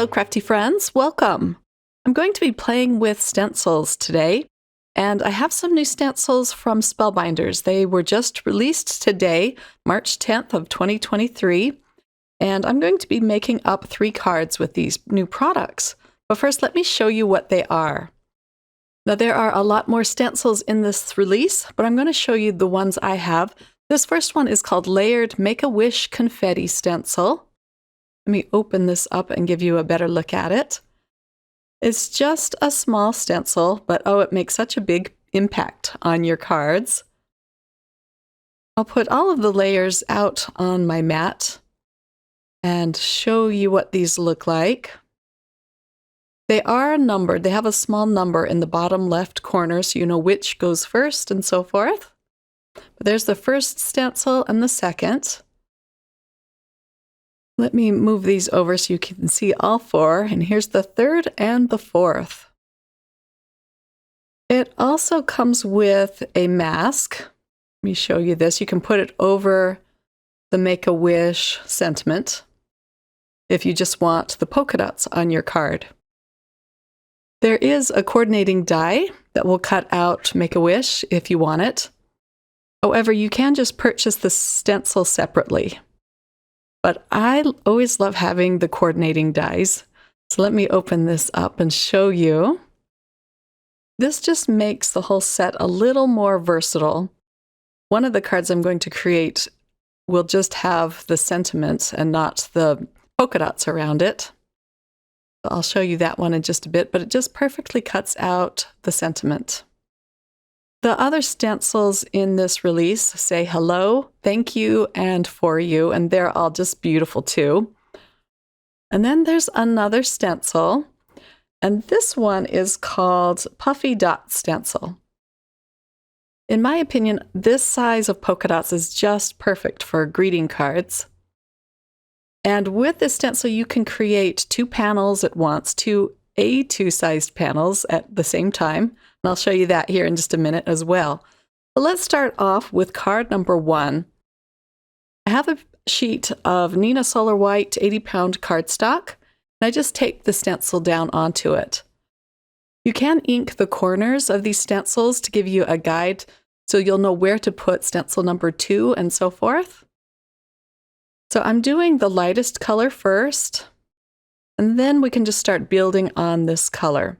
Hello, crafty friends. Welcome. I'm going to be playing with stencils today, and I have some new stencils from Spellbinders. They were just released today, March 10th of 2023, and I'm going to be making up 3 cards with these new products. But first, let me show you what they are. Now, there are a lot more stencils in this release, but I'm going to show you the ones I have. This first one is called Layered Make-A-Wish Confetti Stencil. Let me open this up and give you a better look at it. It's just a small stencil, but oh, it makes such a big impact on your cards. I'll put all of the layers out on my mat and show you what these look like. They are numbered. They have a small number in the bottom left corner so you know which goes first and so forth. But there's the first stencil and the second. Let me move these over so you can see all 4, and here's the third and the fourth. It also comes with a mask. Let me show you this. You can put it over the Make-A-Wish sentiment if you just want the polka dots on your card. There is a coordinating die that will cut out Make-A-Wish if you want it. However, you can just purchase the stencil separately. But I always love having the coordinating dies. So let me open this up and show you. This just makes the whole set a little more versatile. One of the cards I'm going to create will just have the sentiment and not the polka dots around it. I'll show you that one in just a bit, but it just perfectly cuts out the sentiment. The other stencils in this release say hello, thank you, and for you, and they're all just beautiful too. And then there's another stencil, and this one is called Puffy Dot Stencil. In my opinion, this size of polka dots is just perfect for greeting cards. And with this stencil, you can create 2 panels at once, 2 A2-sized panels at the same time. And I'll show you that here in just a minute as well. But let's start off with card number 1. I have a sheet of Neenah Solar White 80-pound cardstock, and I just tape the stencil down onto it. You can ink the corners of these stencils to give you a guide so you'll know where to put stencil number 2 and so forth. So I'm doing the lightest color first, and then we can just start building on this color.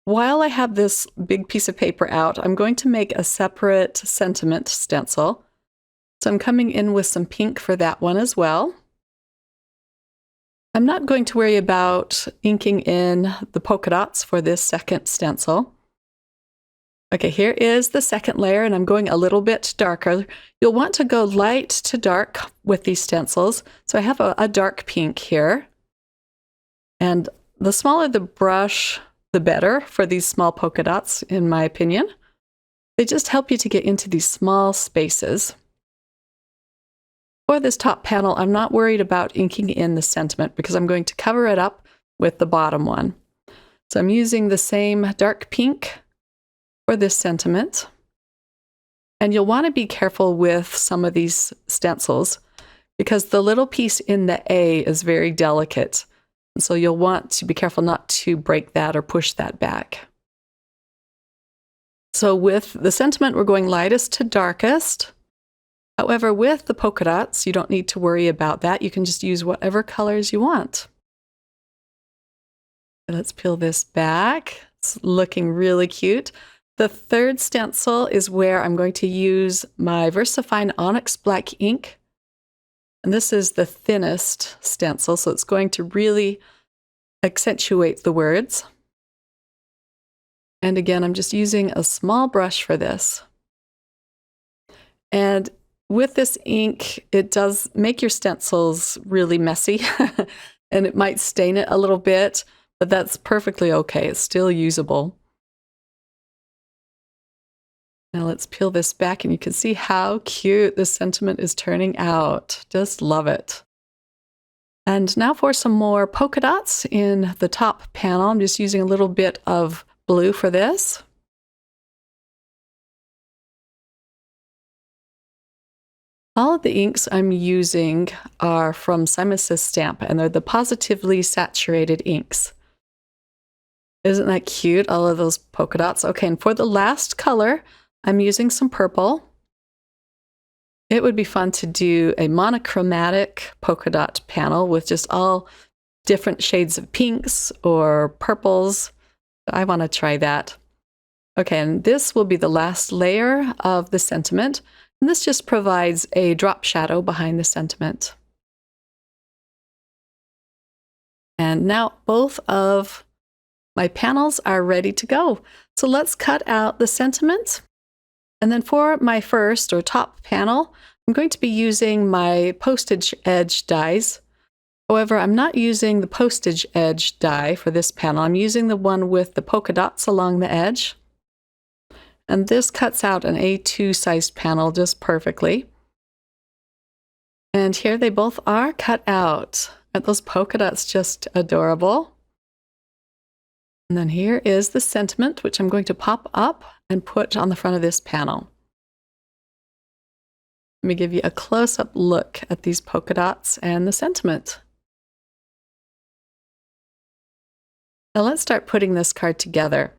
While I have this big piece of paper out, I'm going to make a separate sentiment stencil. So I'm coming in with some pink for that one as well. I'm not going to worry about inking in the polka dots for this second stencil. Okay, here is the second layer, and I'm going a little bit darker. You'll want to go light to dark with these stencils. So I have a dark pink here. And the smaller the brush, the better for these small polka dots, in my opinion. They just help you to get into these small spaces. For this top panel, I'm not worried about inking in the sentiment because I'm going to cover it up with the bottom one. So I'm using the same dark pink for this sentiment. And you'll want to be careful with some of these stencils because the little piece in the A is very delicate. So you'll want to be careful not to break that or push that back. So with the sentiment, we're going lightest to darkest. However, with the polka dots, you don't need to worry about that. You can just use whatever colors you want. Let's peel this back. It's looking really cute. The third stencil is where I'm going to use my VersaFine Onyx Black ink. And this is the thinnest stencil, so it's going to really accentuate the words. And again, I'm just using a small brush for this. And with this ink, it does make your stencils really messy, and it might stain it a little bit, but that's perfectly okay. It's still usable. Now let's peel this back and you can see how cute this sentiment is turning out. Just love it. And now for some more polka dots in the top panel. I'm just using a little bit of blue for this. All of the inks I'm using are from Simon Says Stamp, and they're the positively saturated inks. Isn't that cute? All of those polka dots. Okay, and for the last color, I'm using some purple. It would be fun to do a monochromatic polka dot panel with just all different shades of pinks or purples. I want to try that. Okay, and this will be the last layer of the sentiment. And this just provides a drop shadow behind the sentiment. And now both of my panels are ready to go. So let's cut out the sentiment. And then for my first or top panel, I'm going to be using my postage edge dies. However, I'm not using the postage edge die for this panel. I'm using the one with the polka dots along the edge. And this cuts out an A2 sized panel just perfectly. And here they both are cut out. Aren't those polka dots just adorable? And then here is the sentiment, which I'm going to pop up and put on the front of this panel. Let me give you a close-up look at these polka dots and the sentiment. Now let's start putting this card together.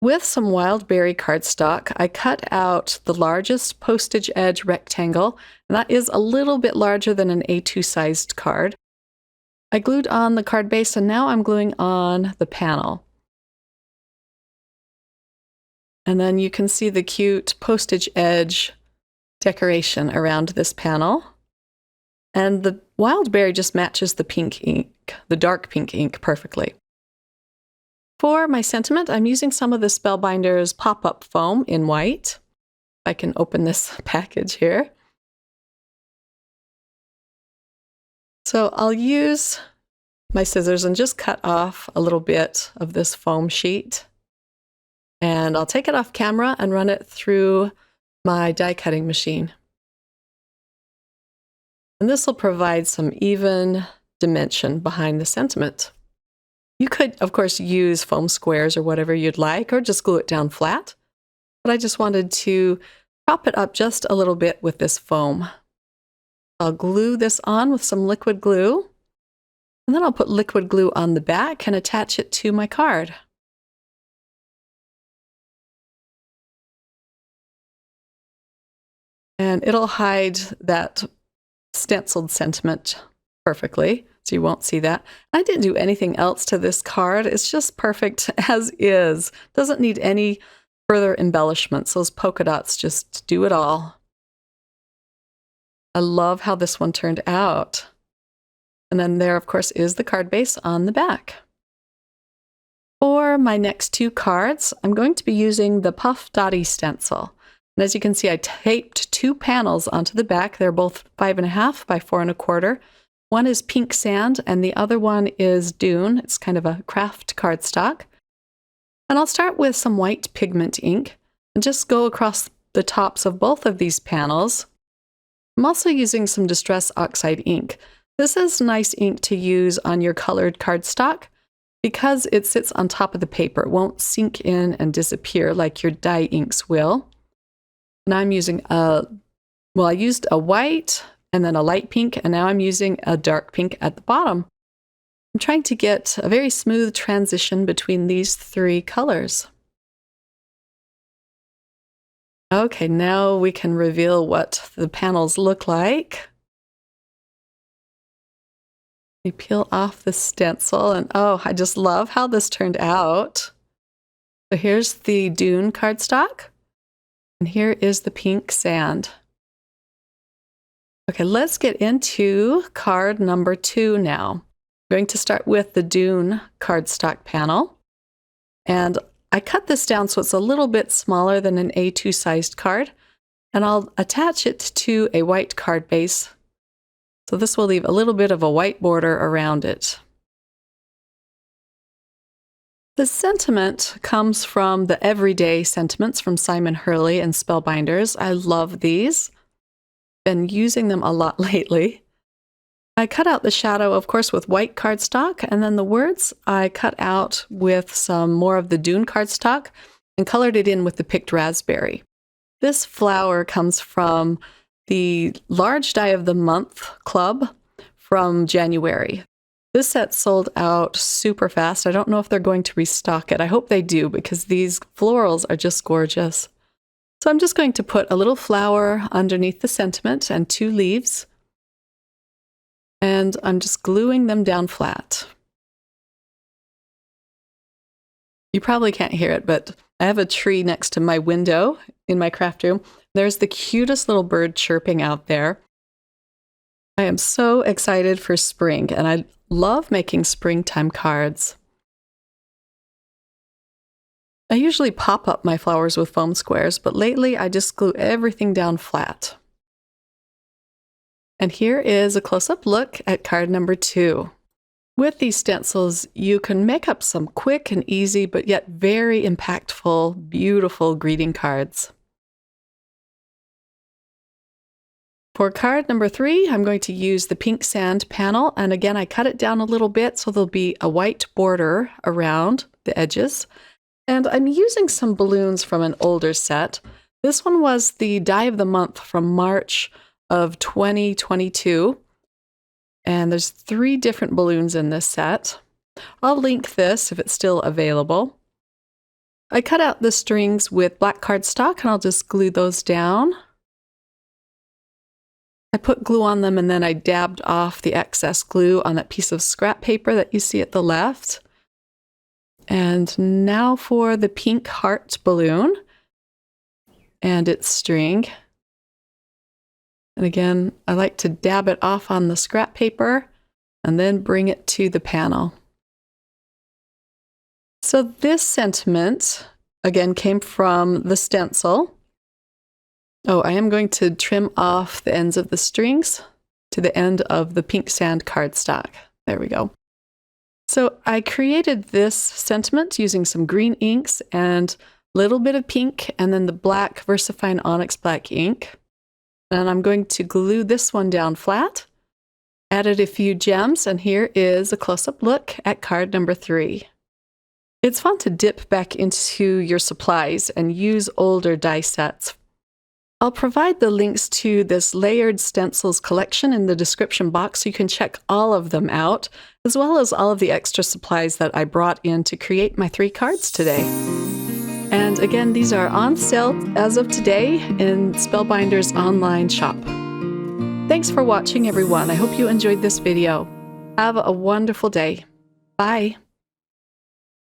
With some wild berry cardstock, I cut out the largest postage edge rectangle, and that is a little bit larger than an A2 sized card. I glued on the card base, and now I'm gluing on the panel. And then you can see the cute postage edge decoration around this panel. And the wild berry just matches the pink ink, the dark pink ink, perfectly. For my sentiment, I'm using some of the Spellbinders pop-up foam in white. I can open this package here. So I'll use my scissors and just cut off a little bit of this foam sheet. And I'll take it off camera and run it through my die cutting machine. And this will provide some even dimension behind the sentiment. You could, of course, use foam squares or whatever you'd like, or just glue it down flat. But I just wanted to prop it up just a little bit with this foam. I'll glue this on with some liquid glue, and then I'll put liquid glue on the back and attach it to my card. And it'll hide that stenciled sentiment perfectly, so you won't see that. I didn't do anything else to this card. It's just perfect as is. Doesn't need any further embellishments. Those polka dots just do it all. I love how this one turned out. And then there, of course, is the card base on the back. For my next two cards, I'm going to be using the Puff Dotty stencil. And as you can see, I taped two panels onto the back. They're both 5.5 by 4.25. One is pink sand and the other one is dune. It's kind of a craft cardstock. And I'll start with some white pigment ink and just go across the tops of both of these panels. I'm also using some Distress Oxide ink. This is nice ink to use on your colored cardstock because it sits on top of the paper. It won't sink in and disappear like your dye inks will. And I'm using I used a white and then a light pink, and now I'm using a dark pink at the bottom. I'm trying to get a very smooth transition between these three colors. Okay, now we can reveal what the panels look like. You peel off the stencil, and oh, I just love how this turned out. So here's the dune cardstock, and here is the pink sand. Okay, let's get into card number 2 now. I'm going to start with the dune cardstock panel. And I cut this down so it's a little bit smaller than an A2 sized card. And I'll attach it to a white card base. So this will leave a little bit of a white border around it. The sentiment comes from the Everyday Sentiments from Simon Hurley and Spellbinders. I love these. Been using them a lot lately. I cut out the shadow, of course, with white cardstock, and then the words I cut out with some more of the dune cardstock and colored it in with the picked raspberry. This flower comes from the large die of the month club from January. This set sold out super fast. I don't know if they're going to restock it. I hope they do because these florals are just gorgeous. So I'm just going to put a little flower underneath the sentiment and 2 leaves. And I'm just gluing them down flat. You probably can't hear it, but I have a tree next to my window in my craft room. There's the cutest little bird chirping out there. I am so excited for spring, and I love making springtime cards. I usually pop up my flowers with foam squares, but lately I just glue everything down flat. And here is a close-up look at card number 2. With these stencils, you can make up some quick and easy, but yet very impactful, beautiful greeting cards. For card number 3, I'm going to use the pink sand panel, and again, I cut it down a little bit so there'll be a white border around the edges. And I'm using some balloons from an older set. This one was the die of the month from March of 2022. And there's 3 different balloons in this set. I'll link this if it's still available. I cut out the strings with black cardstock, and I'll just glue those down. I put glue on them, and then I dabbed off the excess glue on that piece of scrap paper that you see at the left. And now for the pink heart balloon and its string. And again, I like to dab it off on the scrap paper and then bring it to the panel. So this sentiment, again, came from the stencil. Oh, I am going to trim off the ends of the strings to the end of the pink sand cardstock. There we go. So I created this sentiment using some green inks and a little bit of pink and then the black VersaFine Onyx Black ink. And I'm going to glue this one down flat, added a few gems, and here is a close-up look at card number 3. It's fun to dip back into your supplies and use older die sets. I'll provide the links to this layered stencils collection in the description box so you can check all of them out, as well as all of the extra supplies that I brought in to create my 3 cards today. And again, these are on sale as of today in Spellbinders online shop. Thanks for watching, everyone. I hope you enjoyed this video. Have a wonderful day. Bye.